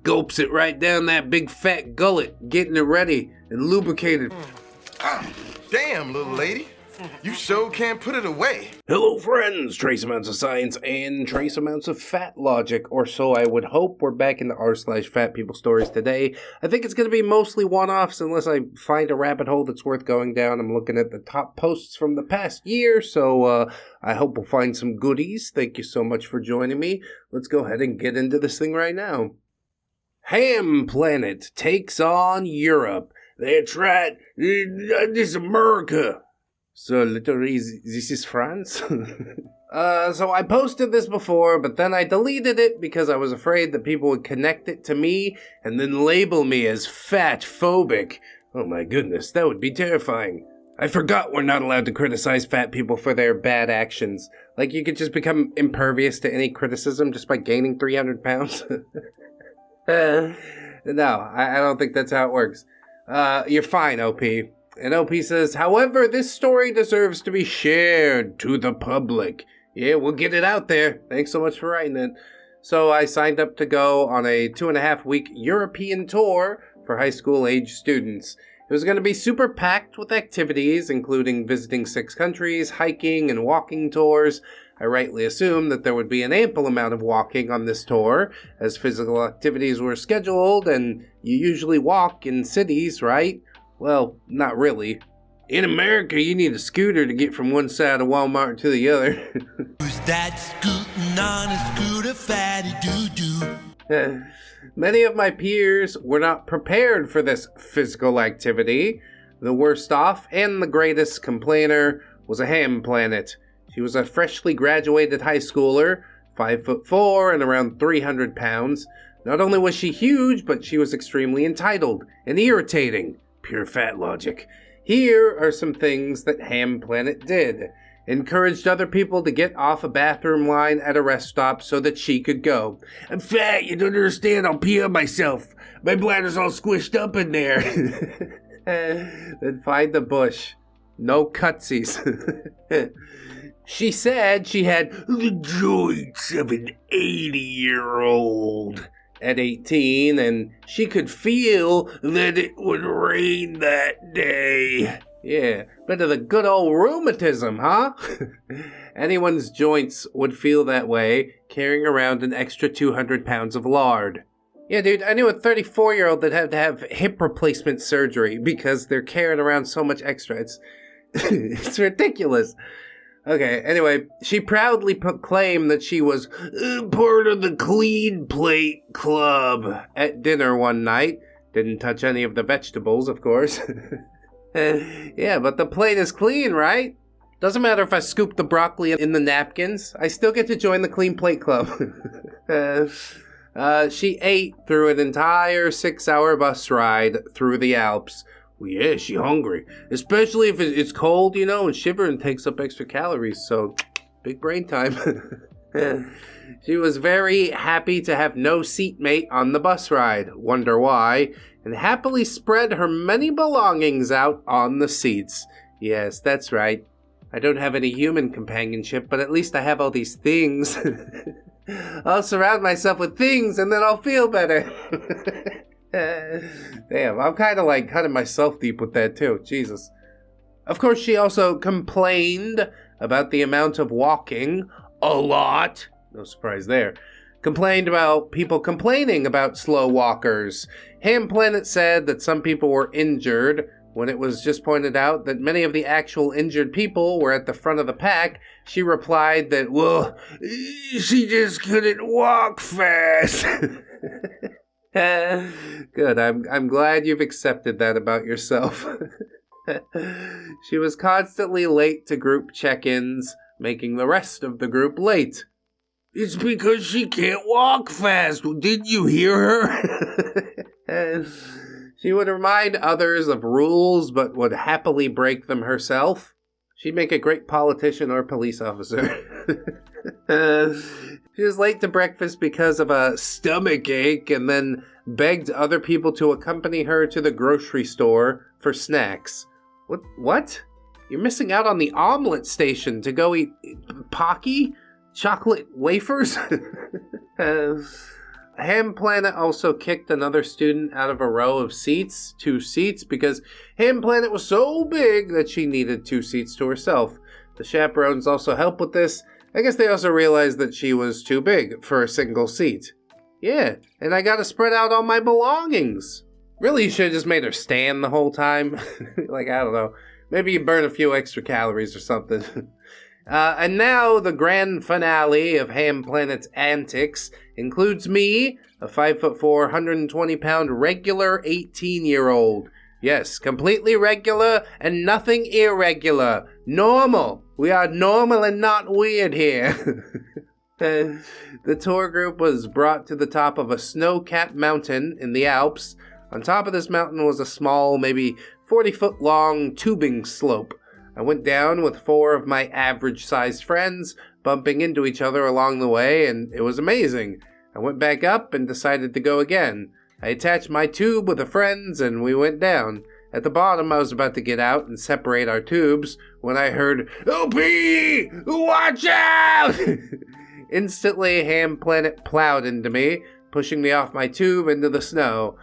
gulps it right down that big fat gullet, getting it ready and lubricated. Damn, little lady. You sure can't put it away. Hello friends, trace amounts of science and trace amounts of fat logic, or so I would hope. We're back in the r/FatPeopleStories today. I think it's going to be mostly one-offs unless I find a rabbit hole that's worth going down. I'm looking at the top posts from the past year, so I hope we'll find some goodies. Thank you so much for joining me. Let's go ahead and get into this thing right now. Ham Planet takes on Europe. That's right, this is America. So literally, this is France? So I posted this before, but then I deleted it because I was afraid that people would connect it to me and then label me as fat-phobic. Oh my goodness, that would be terrifying. I forgot we're not allowed to criticize fat people for their bad actions. Like, you could just become impervious to any criticism just by gaining 300 pounds. No, I don't think that's how it works. You're fine, OP. And OP says, however, this story deserves to be shared to the public. Yeah, we'll get it out there. Thanks so much for writing it. So I signed up to go on a 2.5-week European tour for high school age students. It was going to be super packed with activities, including visiting 6 countries, hiking and walking tours. I rightly assumed that there would be an ample amount of walking on this tour, as physical activities were scheduled, and you usually walk in cities, right? Well, not really. In America, you need a scooter to get from one side of Walmart to the other. Who's that scooting on a scooter, fatty doo-doo? Many of my peers were not prepared for this physical activity. The worst off and the greatest complainer was a Ham Planet. She was a freshly graduated high schooler, 5'4" and around 300 pounds. Not only was she huge, but she was extremely entitled and irritating. Pure fat logic. Here are some things that Ham Planet did. Encouraged other people to get off a bathroom line at a rest stop so that she could go. I'm fat, you don't understand, I'll pee on myself. My bladder's all squished up in there. Then find the bush. No cutsies. She said she had the joints of an 80-year-old. At 18, and she could feel that it would rain that day. Yeah, bit of the good old rheumatism, huh? Anyone's joints would feel that way, carrying around an extra 200 pounds of lard. Yeah, dude, I knew a 34-year-old that had to have hip replacement surgery because they're carrying around so much extra. It's ridiculous. Okay, anyway, she proudly proclaimed that she was part of the Clean Plate Club at dinner one night. Didn't touch any of the vegetables, of course. Yeah, but the plate is clean, right? Doesn't matter if I scoop the broccoli in the napkins. I still get to join the Clean Plate Club. She ate through an entire 6-hour bus ride through the Alps. Well, yeah, she hungry. Especially if it's cold, you know, and shivering takes up extra calories, so big brain time. She was very happy to have no seatmate on the bus ride, wonder why, and happily spread her many belongings out on the seats. Yes, that's right. I don't have any human companionship, but at least I have all these things. I'll surround myself with things and then I'll feel better. Damn, I'm kind of like cutting myself deep with that too. Jesus. Of course, she also complained about the amount of walking. A lot. No surprise there. Complained about people complaining about slow walkers. Ham Planet said that some people were injured. When it was just pointed out that many of the actual injured people were at the front of the pack, she replied that, well, she just couldn't walk fast. Good, I'm glad you've accepted that about yourself. She was constantly late to group check-ins, making the rest of the group late. It's because she can't walk fast. Didn't you hear her? She would remind others of rules, but would happily break them herself. She'd make a great politician or police officer. She was late to breakfast because of a stomach ache and then begged other people to accompany her to the grocery store for snacks. What? You're missing out on the omelet station to go eat Pocky? Chocolate wafers? Ham Planet also kicked another student out of a row of seats, 2 seats, because Ham Planet was so big that she needed 2 seats to herself. The chaperones also helped with this. I guess they also realized that she was too big for a single seat. Yeah, and I gotta spread out all my belongings. Really, you should have just made her stand the whole time. Like, I don't know. Maybe you burn a few extra calories or something. And now the grand finale of Ham Planet's antics includes me, a 5'4", 120-pound regular 18-year-old. Yes, completely regular and nothing irregular. Normal. We are normal and not weird here. The tour group was brought to the top of a snow-capped mountain in the Alps. On top of this mountain was a small, maybe 40-foot-long tubing slope. I went down with 4 of my average-sized friends, bumping into each other along the way, and it was amazing. I went back up and decided to go again. I attached my tube with the friends, and we went down. At the bottom, I was about to get out and separate our tubes when I heard, "Opie! Watch out!" Instantly, Ham Planet plowed into me, pushing me off my tube into the snow.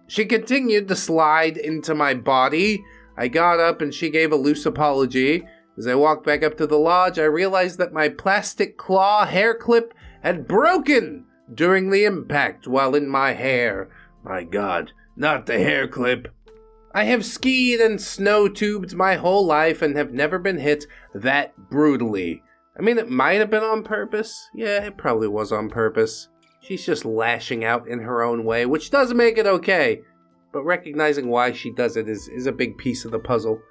She continued to slide into my body. I got up and she gave a loose apology. As I walked back up to the lodge, I realized that my plastic claw hair clip had broken during the impact while in my hair. My God, not the hair clip. I have skied and snow tubed my whole life and have never been hit that brutally. I mean, it might have been on purpose. Yeah, it probably was on purpose. She's just lashing out in her own way, which does make it okay. But recognizing why she does it is a big piece of the puzzle.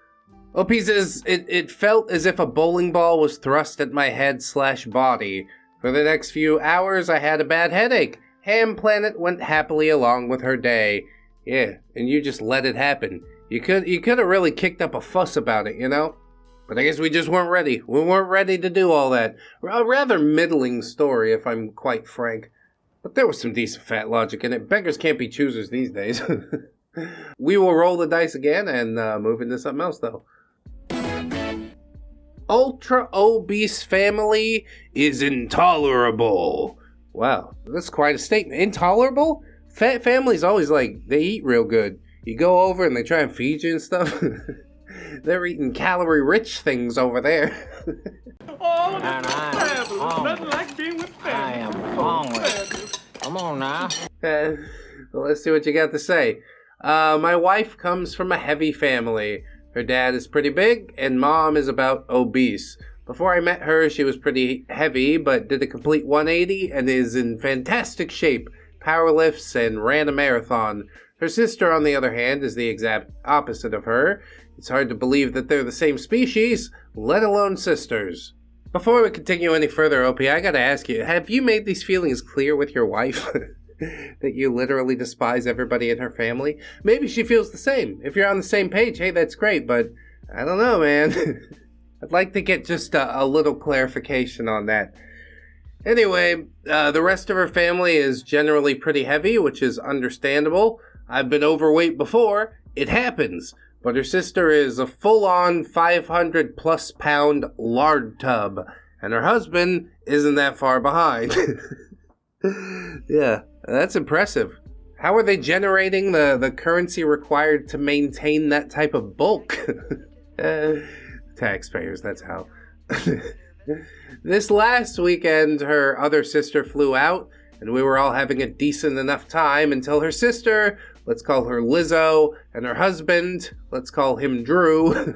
OP says, it felt as if a bowling ball was thrust at my head/body. For the next few hours, I had a bad headache. Ham Planet went happily along with her day. Yeah, and you just let it happen. You could have really kicked up a fuss about it, you know? But I guess we just weren't ready. We weren't ready to do all that. A rather middling story, if I'm quite frank. But there was some decent fat logic in it. Beggars can't be choosers these days. We will roll the dice again and move into something else, though. Ultra-obese family is intolerable. Wow, that's quite a statement. Intolerable? Fat families always they eat real good. You go over and they try and feed you and stuff. They're eating calorie-rich things over there. And nothing like being with family. I am hungry. Come on now. Well, let's see what you got to say. My wife comes from a heavy family. Her dad is pretty big, and mom is about obese. Before I met her, she was pretty heavy, but did a complete 180 and is in fantastic shape, powerlifts, and ran a marathon. Her sister, on the other hand, is the exact opposite of her. It's hard to believe that they're the same species, let alone sisters. Before we continue any further, OP, I gotta ask you, have you made these feelings clear with your wife? That you literally despise everybody in her family? Maybe she feels the same. If you're on the same page, hey, that's great, but I don't know, man. I'd like to get just a little clarification on that. Anyway, the rest of her family is generally pretty heavy, which is understandable. I've been overweight before. It happens. But her sister is a full-on 500-plus pound lard tub, and her husband isn't that far behind. Yeah, that's impressive. How are they generating the currency required to maintain that type of bulk? Taxpayers, that's how. This last weekend, her other sister flew out, and we were all having a decent enough time until her sister, let's call her Lizzo, and her husband, let's call him Drew,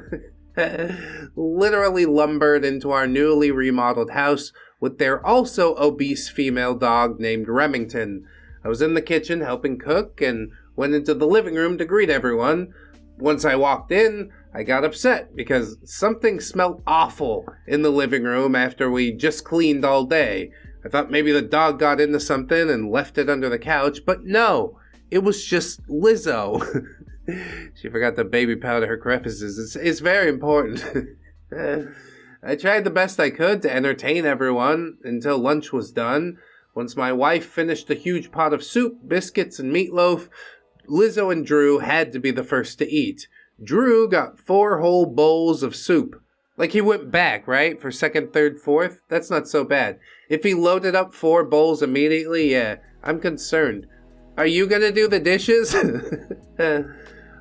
literally lumbered into our newly remodeled house with their also obese female dog named Remington. I was in the kitchen helping cook and went into the living room to greet everyone. Once I walked in, I got upset because something smelled awful in the living room after we just cleaned all day. I thought maybe the dog got into something and left it under the couch, but no, it was just Lizzo. She forgot to baby powder her crevices. It's very important. I tried the best I could to entertain everyone until lunch was done. Once my wife finished a huge pot of soup, biscuits, and meatloaf, Lizzo and Drew had to be the first to eat. Drew got 4 whole bowls of soup. Like he went back, right? For second, third, fourth? That's not so bad. If he loaded up 4 bowls immediately, yeah, I'm concerned. Are you gonna do the dishes?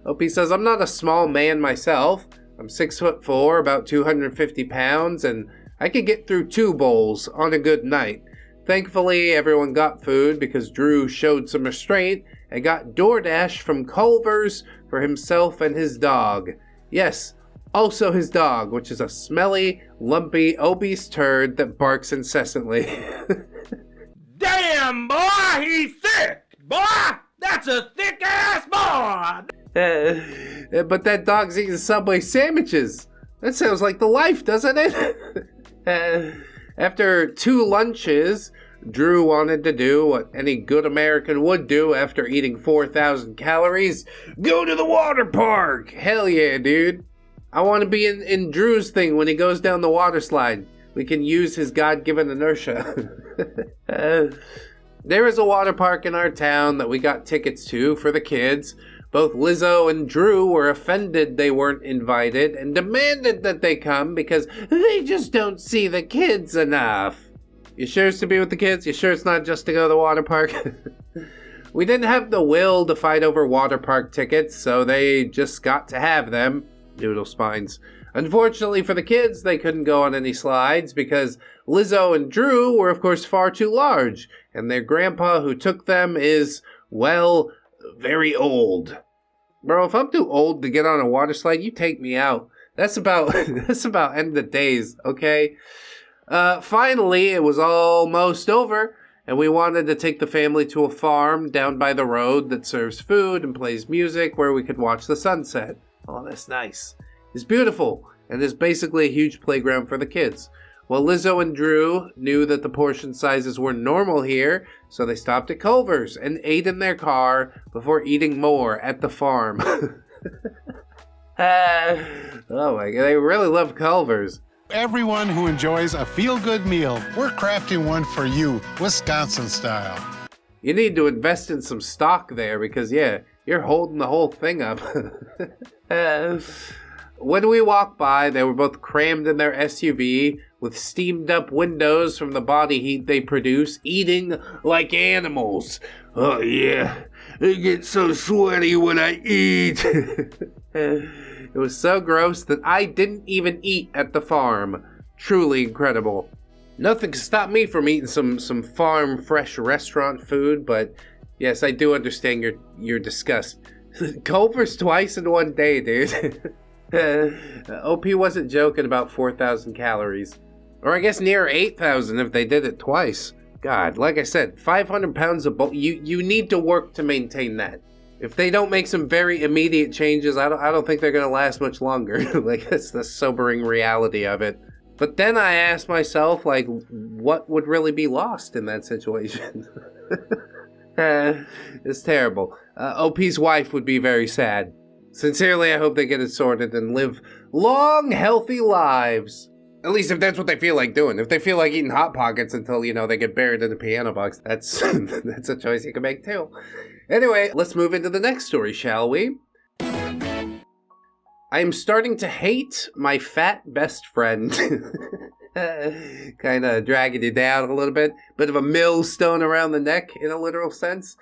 Opie says, I'm not a small man myself. I'm 6'4", about 250 pounds, and I could get through 2 bowls on a good night. Thankfully, everyone got food because Drew showed some restraint and got DoorDash from Culver's for himself and his dog. Yes, also his dog, which is a smelly, lumpy, obese turd that barks incessantly. Damn, boy, he's thick! Boy, that's a thick-ass boy! But that dog's eating Subway sandwiches. That sounds like the life, doesn't it? After 2 lunches, Drew wanted to do what any good American would do after eating 4,000 calories. Go to the water park! Hell yeah, dude. I want to be in Drew's thing when he goes down the water slide. We can use his God-given inertia. There is a water park in our town that we got tickets to for the kids. Both Lizzo and Drew were offended they weren't invited and demanded that they come because they just don't see the kids enough. You sure it's to be with the kids? You sure it's not just to go to the water park? We didn't have the will to fight over water park tickets, so they just got to have them. Noodle spines. Unfortunately for the kids, they couldn't go on any slides because Lizzo and Drew were of course far too large, and their grandpa who took them is, well, very old. Bro, if I'm too old to get on a water slide, you take me out. That's about end of days, okay? Finally, it was almost over, and we wanted to take the family to a farm down by the road that serves food and plays music where we could watch the sunset. Oh, that's nice. It's beautiful, and is basically a huge playground for the kids. Well, Lizzo and Drew knew that the portion sizes were normal here, so they stopped at Culver's and ate in their car before eating more at the farm. Oh my god, they really love Culver's. Everyone who enjoys a feel-good meal, we're crafting one for you, Wisconsin style. You need to invest in some stock there because, yeah, you're holding the whole thing up. When we walked by, they were both crammed in their SUV with steamed up windows from the body heat they produce, eating like animals. Oh yeah, I get so sweaty when I eat. It was so gross that I didn't even eat at the farm. Truly incredible. Nothing can stop me from eating some farm fresh restaurant food, but yes, I do understand your disgust. Culver's twice in one day, dude. OP wasn't joking about 4,000 calories. Or I guess near 8,000 if they did it twice. God, like I said, 500 pounds of bulk. You need to work to maintain that. If they don't make some very immediate changes, I don't think they're going to last much longer. Like, that's the sobering reality of it. But then I asked myself, like, what would really be lost in that situation? It's terrible. OP's wife would be very sad. Sincerely, I hope they get it sorted and live long, healthy lives. At least if that's what they feel like doing. If they feel like eating Hot Pockets until, they get buried in a piano box, that's that's a choice you can make too. Anyway, let's move into the next story, shall we? I am starting to hate my fat best friend. Kind of dragging you down a little bit. Bit of a millstone around the neck in a literal sense.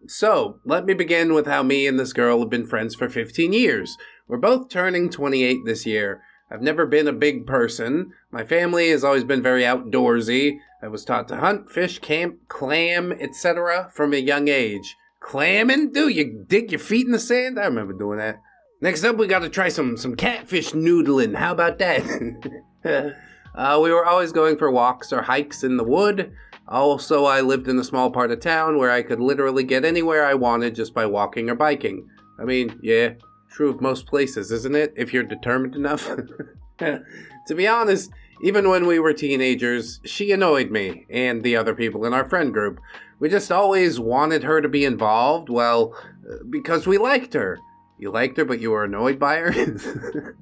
So, let me begin with how me and this girl have been friends for 15 years. We're both turning 28 this year. I've never been a big person. My family has always been very outdoorsy. I was taught to hunt, fish, camp, clam, etc. from a young age. Clamming? Dude, you dig your feet in the sand? I remember doing that. Next up, we gotta try some catfish noodling. How about that? We were always going for walks or hikes in the wood. Also, I lived in a small part of town where I could literally get anywhere I wanted just by walking or biking. I mean, yeah, true of most places, isn't it? If you're determined enough. To be honest, even when we were teenagers, she annoyed me and the other people in our friend group. We just always wanted her to be involved, well, because we liked her. You liked her, but you were annoyed by her?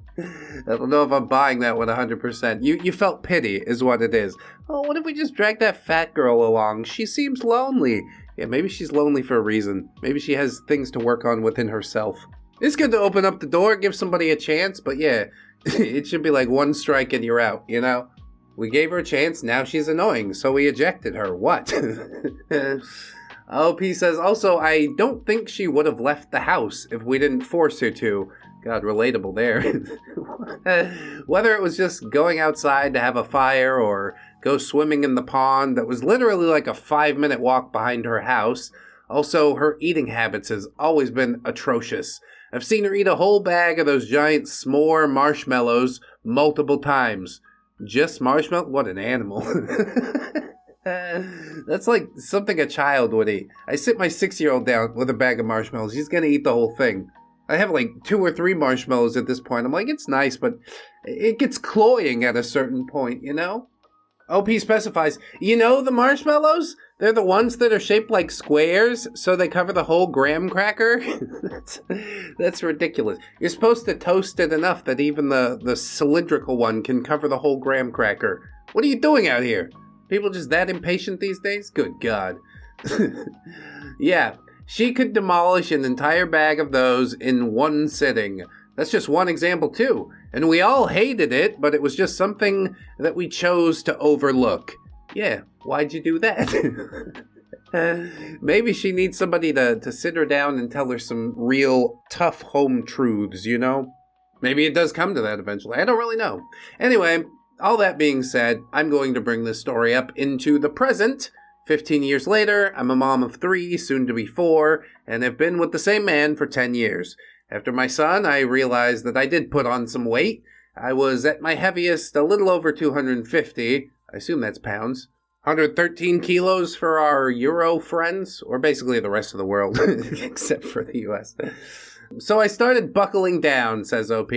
I don't know if I'm buying that one 100%. You felt pity, is what it is. Oh, what if we just drag that fat girl along? She seems lonely. Yeah, maybe she's lonely for a reason. Maybe she has things to work on within herself. It's good to open up the door, give somebody a chance, but yeah, it should be like one strike and you're out, We gave her a chance, now she's annoying, so we ejected her. What? OP says, also, I don't think she would have left the house if we didn't force her to. God, relatable there. Whether it was just going outside to have a fire or go swimming in the pond that was literally like a 5-minute walk behind her house. Also, her eating habits has always been atrocious. I've seen her eat a whole bag of those giant s'more marshmallows multiple times. Just marshmallow? What an animal. That's like something a child would eat. I sit my 6-year-old down with a bag of marshmallows. He's gonna eat the whole thing. I have like 2 or 3 marshmallows at this point. I'm like, it's nice, but it gets cloying at a certain point, you know? OP specifies, you know the marshmallows? They're the ones that are shaped like squares, so they cover the whole graham cracker? That's ridiculous. You're supposed to toast it enough that even the cylindrical one can cover the whole graham cracker. What are you doing out here? People just that impatient these days? Good God. Yeah, she could demolish an entire bag of those in one sitting. That's just one example, too. And we all hated it, but it was just something that we chose to overlook. Yeah, why'd you do that? Maybe she needs somebody to sit her down and tell her some real tough home truths, you know? Maybe it does come to that eventually. I don't really know. Anyway, all that being said, I'm going to bring this story up into the present. 15 years later, I'm a mom of 3, soon to be 4, and have been with the same man for 10 years. After my son, I realized that I did put on some weight. I was at my heaviest a little over 250, I assume that's pounds. 113 kilos for our Euro friends, or basically the rest of the world, except for the US. So I started buckling down, says OP,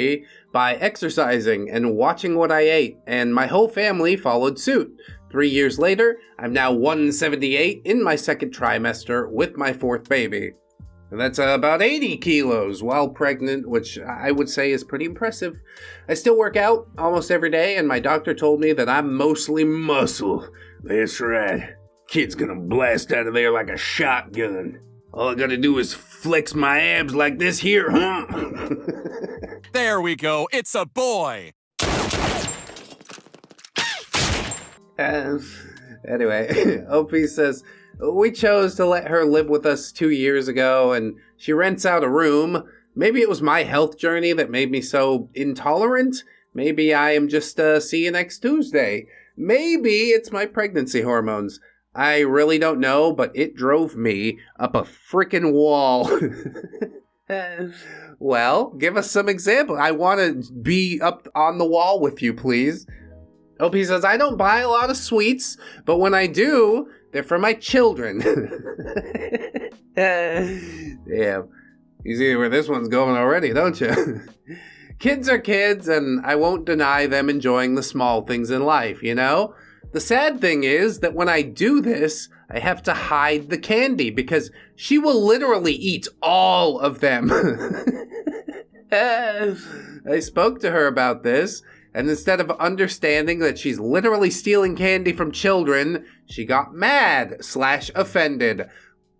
by exercising and watching what I ate, and my whole family followed suit. 3 years later, I'm now 178 in my second trimester with my 4th baby. And that's about 80 kilos while pregnant, which I would say is pretty impressive. I still work out almost every day, and my doctor told me that I'm mostly muscle. That's right. Kid's gonna blast out of there like a shotgun. All I gotta do is flex my abs like this here, huh? There we go. It's a boy. Anyway, OP says, we chose to let her live with us 2 years ago, and she rents out a room. Maybe it was my health journey that made me so intolerant. Maybe I am just see you next Tuesday. Maybe it's my pregnancy hormones. I really don't know, but it drove me up a frickin' wall. Well, give us some example. I want to be up on the wall with you, please. OP says, I don't buy a lot of sweets, but when I do, they're for my children. Damn. You see where this one's going already, don't you? Kids are kids, and I won't deny them enjoying the small things in life, you know? The sad thing is that when I do this, I have to hide the candy because she will literally eat all of them. I spoke to her about this, and instead of understanding that she's literally stealing candy from children, she got mad/offended.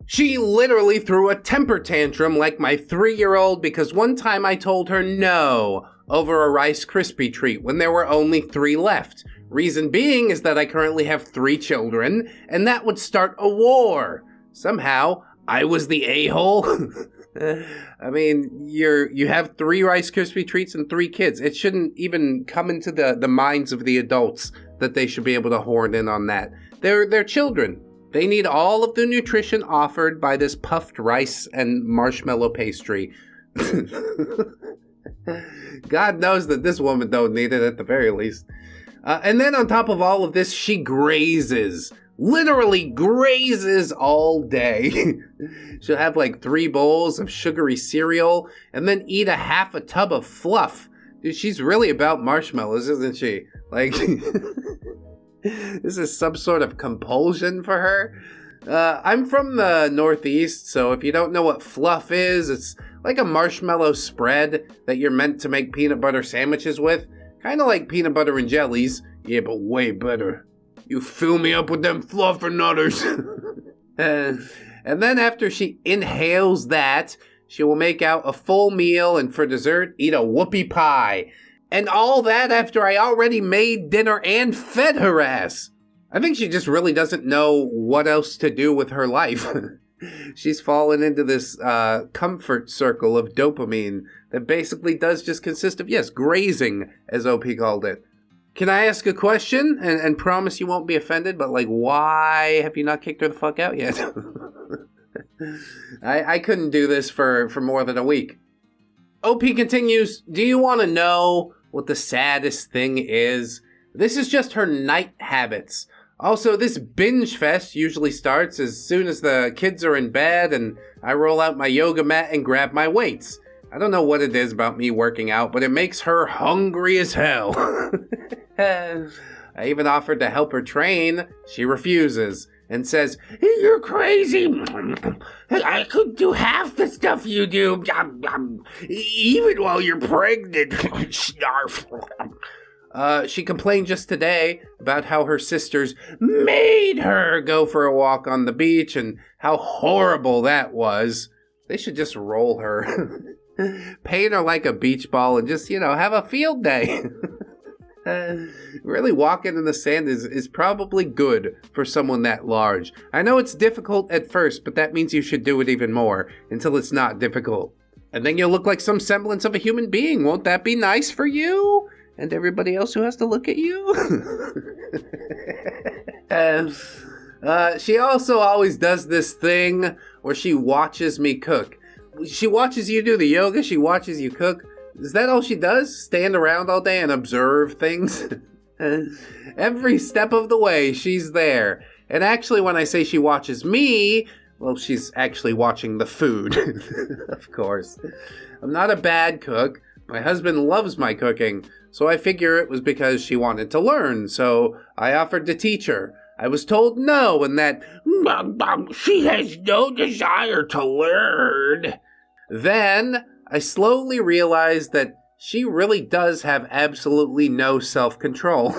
She literally threw a temper tantrum like my 3-year-old because one time I told her no over a Rice Krispie treat when there were only 3 left. Reason being is that I currently have 3 children, and that would start a war. Somehow, I was the a-hole. I mean, you have 3 Rice Krispie treats and 3 kids. It shouldn't even come into the minds of the adults that they should be able to horn in on that. They're children. They need all of the nutrition offered by this puffed rice and marshmallow pastry. God knows that this woman don't need it at the very least. And then on top of all of this, she grazes. Literally grazes all day. She'll have like 3 bowls of sugary cereal and then eat a half a tub of fluff. Dude, she's really about marshmallows, isn't she? Like, this is some sort of compulsion for her. I'm from the Northeast, so if you don't know what fluff is, it's like a marshmallow spread that you're meant to make peanut butter sandwiches with. Kind of like peanut butter and jellies. Yeah, but way better. You fill me up with them fluffernutters. And then after she inhales that, she will make out a full meal and for dessert, eat a whoopie pie. And all that after I already made dinner and fed her ass. I think she just really doesn't know what else to do with her life. She's fallen into this comfort circle of dopamine that basically does just consist of, yes, grazing, as OP called it. Can I ask a question and promise you won't be offended, but like, why have you not kicked her the fuck out yet? I couldn't do this for more than a week. OP continues, do you want to know what the saddest thing is? This is just her night habits. Also, this binge fest usually starts as soon as the kids are in bed and I roll out my yoga mat and grab my weights. I don't know what it is about me working out, but it makes her hungry as hell. I even offered to help her train. She refuses and says, "You're crazy. I could do half the stuff you do, even while you're pregnant." Snarf. She complained just today about how her sisters made her go for a walk on the beach and how horrible that was. They should just roll her. Paint her like a beach ball and just, have a field day. Really walking in the sand is probably good for someone that large. I know it's difficult at first, but that means you should do it even more until it's not difficult. And then you'll look like some semblance of a human being. Won't that be nice for you? And everybody else who has to look at you? She also always does this thing where she watches me cook. She watches you do the yoga, she watches you cook. Is that all she does? Stand around all day and observe things? Every step of the way, she's there. And actually, when I say she watches me, well, she's actually watching the food. Of course. I'm not a bad cook. My husband loves my cooking. So I figure it was because she wanted to learn, so I offered to teach her. I was told no, and that she has no desire to learn. Then I slowly realized that she really does have absolutely no self-control.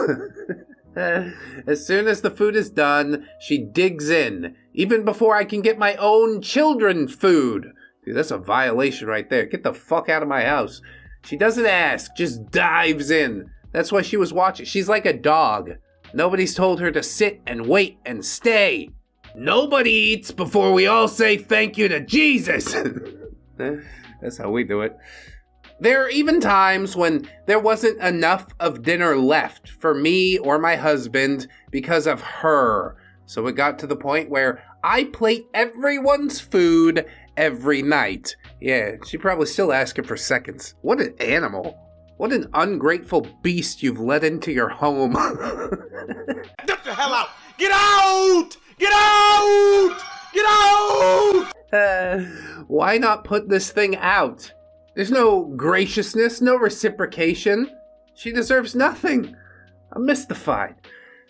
As soon as the food is done, she digs in, even before I can get my own children food. Dude, that's a violation right there. Get the fuck out of my house. She doesn't ask, just dives in. That's why she was watching. She's like a dog. Nobody's told her to sit and wait and stay. Nobody eats before we all say thank you to Jesus. That's how we do it. There are even times when there wasn't enough of dinner left for me or my husband because of her. So it got to the point where I plate everyone's food every night. Yeah, she's probably still asking for seconds. What an animal. What an ungrateful beast you've let into your home. Get the hell out! Get out! Get out! Get out! Why not put this thing out? There's no graciousness, no reciprocation. She deserves nothing. I'm mystified.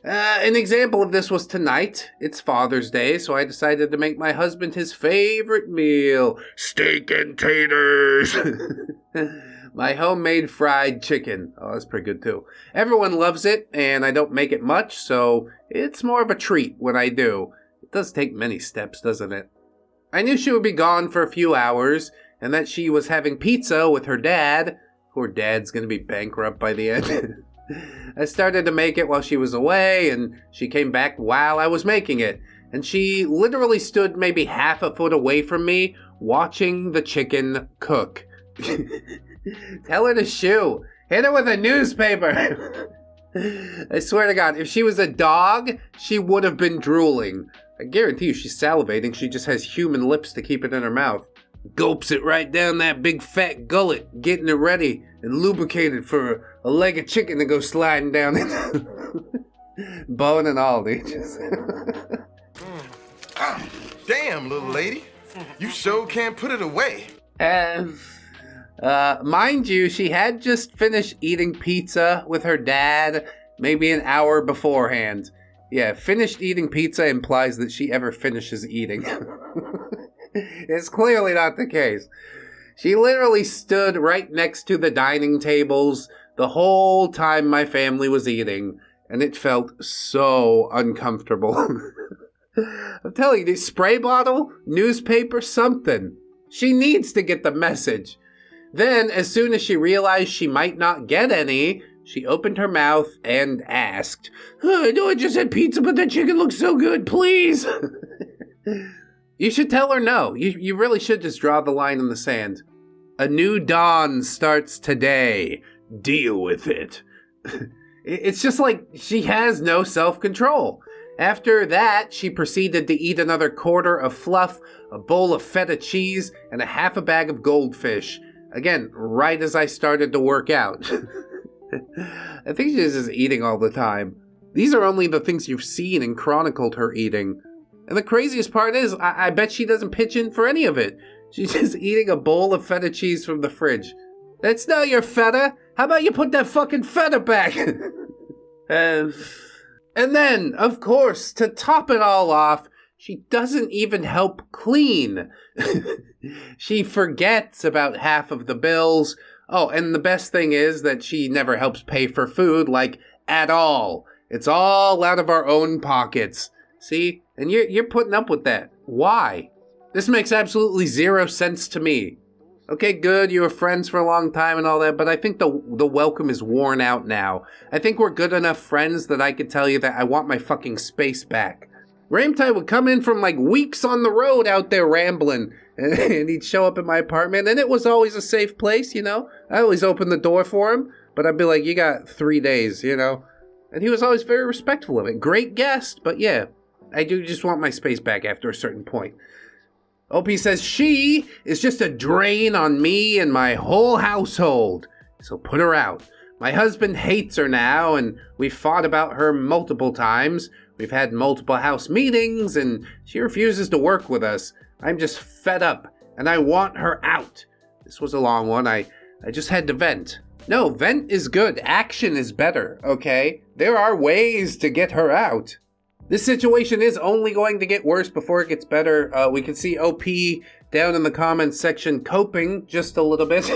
An example of this was tonight. It's Father's Day, so I decided to make my husband his favorite meal. Steak and taters. My homemade fried chicken. Oh, that's pretty good too. Everyone loves it, and I don't make it much, so it's more of a treat when I do. It does take many steps, doesn't it? I knew she would be gone for a few hours, and that she was having pizza with her dad. Poor dad's gonna be bankrupt by the end. I started to make it while she was away, and she came back while I was making it. And she literally stood maybe half a foot away from me, watching the chicken cook. Tell her to shoo. Hit her with a newspaper. I swear to God, if she was a dog, she would have been drooling. I guarantee you she's salivating. She just has human lips to keep it in her mouth. Gulps it right down that big fat gullet, getting it ready and lubricated for a leg of chicken to go sliding down it. Bone and all, dude. Damn, little lady. You sure can't put it away. Mind you, she had just finished eating pizza with her dad maybe an hour beforehand. Yeah, finished eating pizza implies that she ever finishes eating. It's clearly not the case. She literally stood right next to the dining tables the whole time my family was eating, and it felt so uncomfortable. I'm telling you, spray bottle, newspaper, something. She needs to get the message. Then, as soon as she realized she might not get any, She opened her mouth and asked, "I know I just had pizza, but that chicken looks so good, please." You should tell her no. You really should just draw the line in the sand. A new dawn starts today. Deal with it. It's just like she has no self-control. After that, she proceeded to eat another quarter of fluff, a bowl of feta cheese, and a half a bag of goldfish. Again, right as I started to work out. I think she's just eating all the time. These are only the things you've seen and chronicled her eating. And the craziest part is, I bet she doesn't pitch in for any of it. She's just eating a bowl of feta cheese from the fridge. That's not your feta. How about you put that fucking feta back? And then, of course, to top it all off, she doesn't even help clean. She forgets about half of the bills. Oh, and the best thing is that she never helps pay for food, like, at all. It's all out of our own pockets. See? And you're putting up with that. Why? This makes absolutely zero sense to me. Okay, good, you were friends for a long time and all that, but I think the welcome is worn out now. I think we're good enough friends that I could tell you that I want my fucking space back. Ramtai would come in from like weeks on the road out there rambling, and he'd show up at my apartment, and it was always a safe place, you know? I always opened the door for him, but I'd be like, you got 3 days, you know? And he was always very respectful of it. Great guest, but yeah, I do just want my space back after a certain point. OP says she is just a drain on me and my whole household, so put her out. My husband hates her now, and we've fought about her multiple times. We've had multiple house meetings, and she refuses to work with us. I'm just fed up, and I want her out. This was a long one. I just had to vent. No, vent is good. Action is better, okay? There are ways to get her out. This situation is only going to get worse before it gets better. We can see OP down in the comments section coping just a little bit.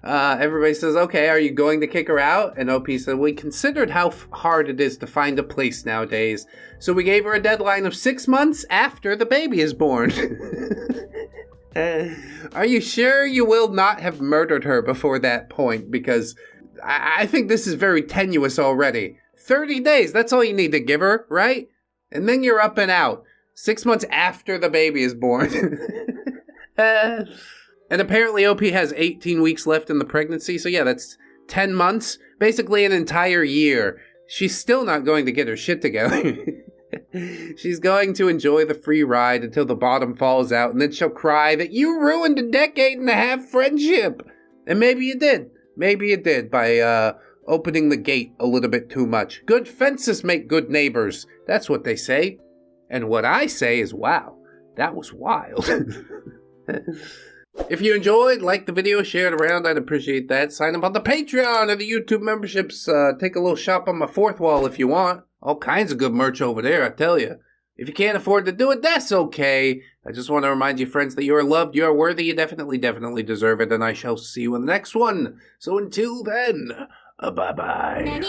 Everybody says, okay, are you going to kick her out? And OP said, we considered how hard it is to find a place nowadays. So we gave her a deadline of 6 months after the baby is born. Are you sure you will not have murdered her before that point? Because I think this is very tenuous already. 30 days, that's all you need to give her, right? And then you're up and out. 6 months after the baby is born. And apparently OP has 18 weeks left in the pregnancy, so yeah, that's 10 months. Basically an entire year. She's still not going to get her shit together. She's going to enjoy the free ride until the bottom falls out, and then she'll cry that you ruined a decade-and-a-half friendship. And maybe you did. Maybe you did by, opening the gate a little bit too much. Good fences make good neighbors. That's what they say. And what I say is, wow, that was wild. If you enjoyed, like the video, share it around, I'd appreciate that. Sign up on the Patreon or the YouTube memberships. Take a little shop on my fourth wall if you want. All kinds of good merch over there, I tell you. If you can't afford to do it, that's okay. I just want to remind you, friends, that you are loved, you are worthy, you definitely deserve it, and I shall see you in the next one. So until then, bye-bye.